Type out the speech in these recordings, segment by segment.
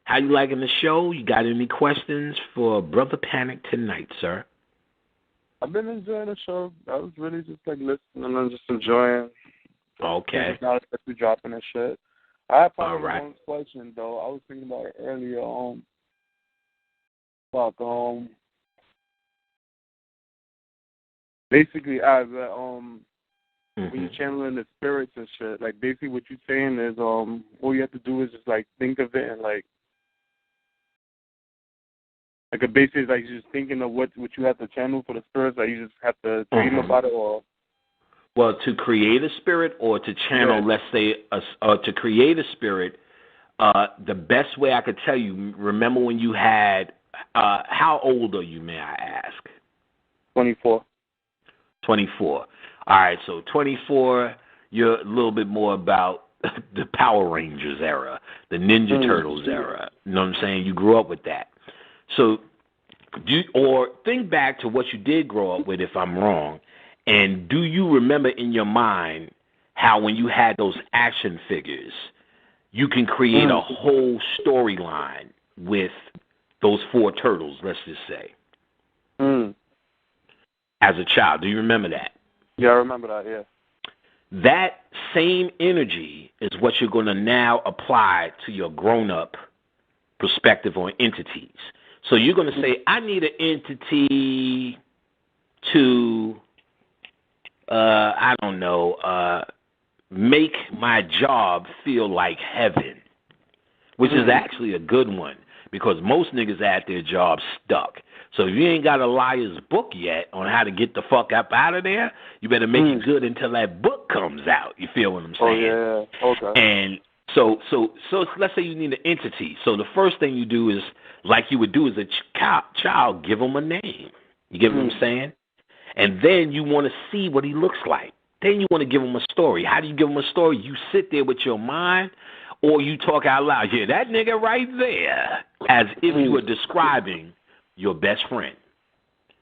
How you liking the show? You got any questions for Brother Panic tonight, sir? I've been enjoying the show. I was really just like listening and just enjoying. Okay. Now that we dropping and shit. I have probably All right. one question though. I was thinking about it earlier. Basically, as when you're channeling the spirits and shit, like basically what you're saying is all you have to do is just like think of it and like basically like just thinking of what you have to channel for the spirits. Like you just have to dream about it, or well, to create a spirit or to channel, let's say, to create a spirit. The best way I could tell you. Remember when you had? How old are you? May I ask? 24. 24. All right, so 24, you're a little bit more about the Power Rangers era, the Ninja Turtles era. You know what I'm saying? You grew up with that. So, or think back to what you did grow up with, if I'm wrong, and do you remember in your mind how when you had those action figures, you can create a whole storyline with those 4 turtles, let's just say, as a child? Do you remember that? Yeah, I remember that, yeah. That same energy is what you're going to now apply to your grown-up perspective on entities. So you're going to say, I need an entity to, I don't know, make my job feel like heaven, which is actually a good one because most niggas at their job stuck. So if you ain't got a liar's book yet on how to get the fuck up out of there, you better make it good until that book comes out. You feel what I'm saying? Oh, yeah. Okay. And so let's say you need an entity. So the first thing you do is, like you would do as a child, give him a name. You get what I'm saying? And then you want to see what he looks like. Then you want to give him a story. How do you give him a story? You sit there with your mind, or you talk out loud. Yeah, that nigga right there, as if you were describing your best friend.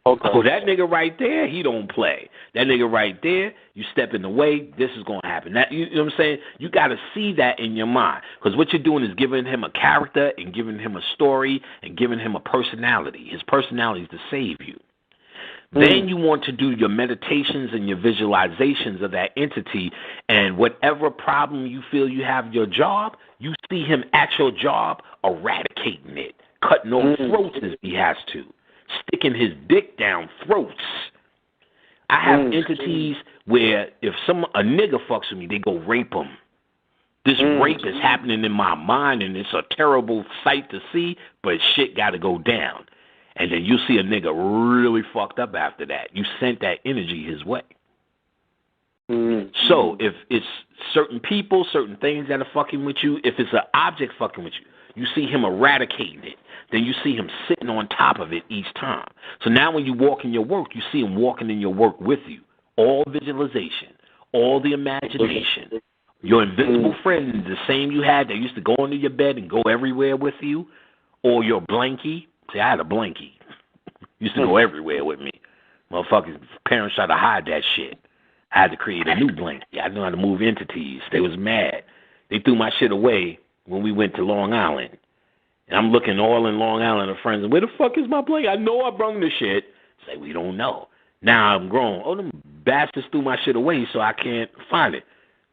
Okay. Oh, that nigga right there, he don't play. That nigga right there, you step in the way, this is going to happen. That, you know what I'm saying? You got to see that in your mind. Because what you're doing is giving him a character and giving him a story and giving him a personality. His personality is to save you. Then you want to do your meditations and your visualizations of that entity, and whatever problem you feel you have your job, you see him at your job eradicating it, cutting off throats if he has to, sticking his dick down throats. I have entities where if a nigga fucks with me, they go rape him. This rape is happening in my mind, and it's a terrible sight to see, but shit got to go down. And then you see a nigga really fucked up after that. You sent that energy his way. So if it's certain people, certain things that are fucking with you, if it's an object fucking with you, you see him eradicating it. Then you see him sitting on top of it each time. So now when you walk in your work, you see him walking in your work with you. All visualization, all the imagination. Your invisible friend, the same you had that used to go under your bed and go everywhere with you, or your blankie. See, I had a blankie. Used to go everywhere with me. Motherfuckers' parents tried to hide that shit. I had to create a new blankie. I knew how to move entities. They was mad. They threw my shit away when we went to Long Island. And I'm looking all in Long Island at friends. Where the fuck is my blankie? I know I brung the shit. Say, we don't know. Now I'm grown. Oh, them bastards threw my shit away, so I can't find it.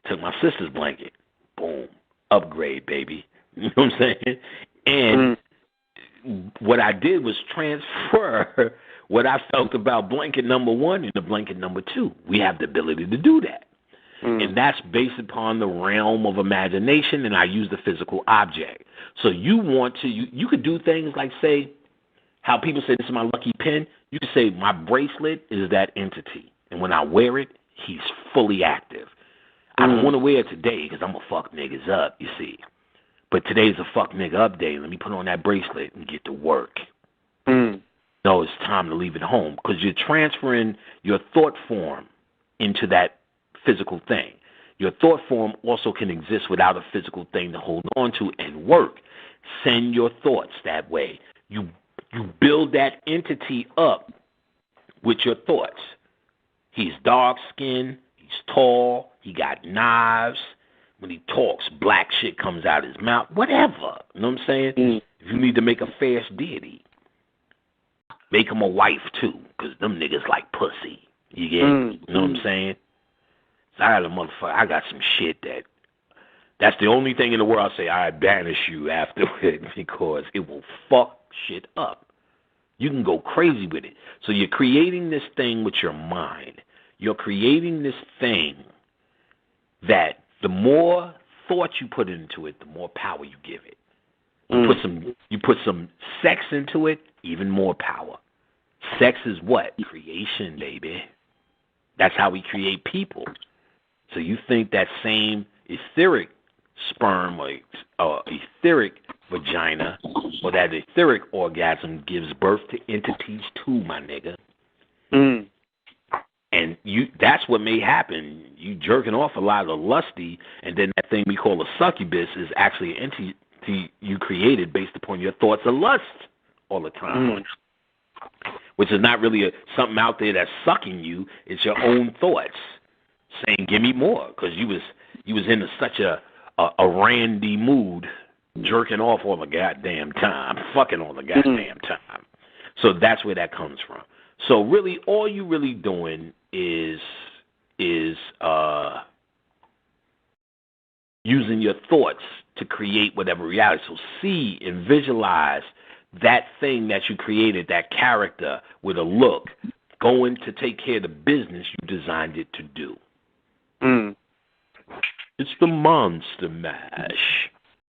Took my sister's blanket. Boom. Upgrade, baby. You know what I'm saying? And what I did was transfer what I felt about blanket number 1 into blanket number 2. We have the ability to do that. And that's based upon the realm of imagination, and I use the physical object. So you want to, you could do things like say, how people say this is my lucky pin. You could say my bracelet is that entity. And when I wear it, he's fully active. I don't want to wear it today because I'm going to fuck niggas up, you see. But today's a fuck nigga up day. Let me put on that bracelet and get to work. No, it's time to leave it home because you're transferring your thought form into that physical thing. Your thought form also can exist without a physical thing to hold on to and work. Send your thoughts that way. You build that entity up with your thoughts. He's dark-skinned. He's tall. He got knives. when he talks, black shit comes out his mouth. Whatever. You know what I'm saying? If you need to make a fast deity, make him a wife too, because them niggas like pussy. You get? You know what I'm saying? So I got some shit that's the only thing in the world I say I banish you afterward because it will fuck shit up. You can go crazy with it. So you're creating this thing with your mind. You're creating this thing that the more thought you put into it, the more power you give it. You put some sex into it, even more power. Sex is what? Creation, baby. That's how we create people. So you think that same etheric sperm or etheric vagina or that etheric orgasm gives birth to entities too, my nigga. And that's what may happen. You jerking off a lot of lusty, and then that thing we call a succubus is actually an entity you created based upon your thoughts of lust all the time. Which is not really something out there that's sucking you. It's your own thoughts saying, give me more, because you was in such a randy mood, jerking off all the goddamn time, fucking all the goddamn time. So that's where that comes from. So really, all you really doing is using your thoughts to create whatever reality. So see and visualize that thing that you created, that character with a look, going to take care of the business you designed it to do. It's the Monster Mash.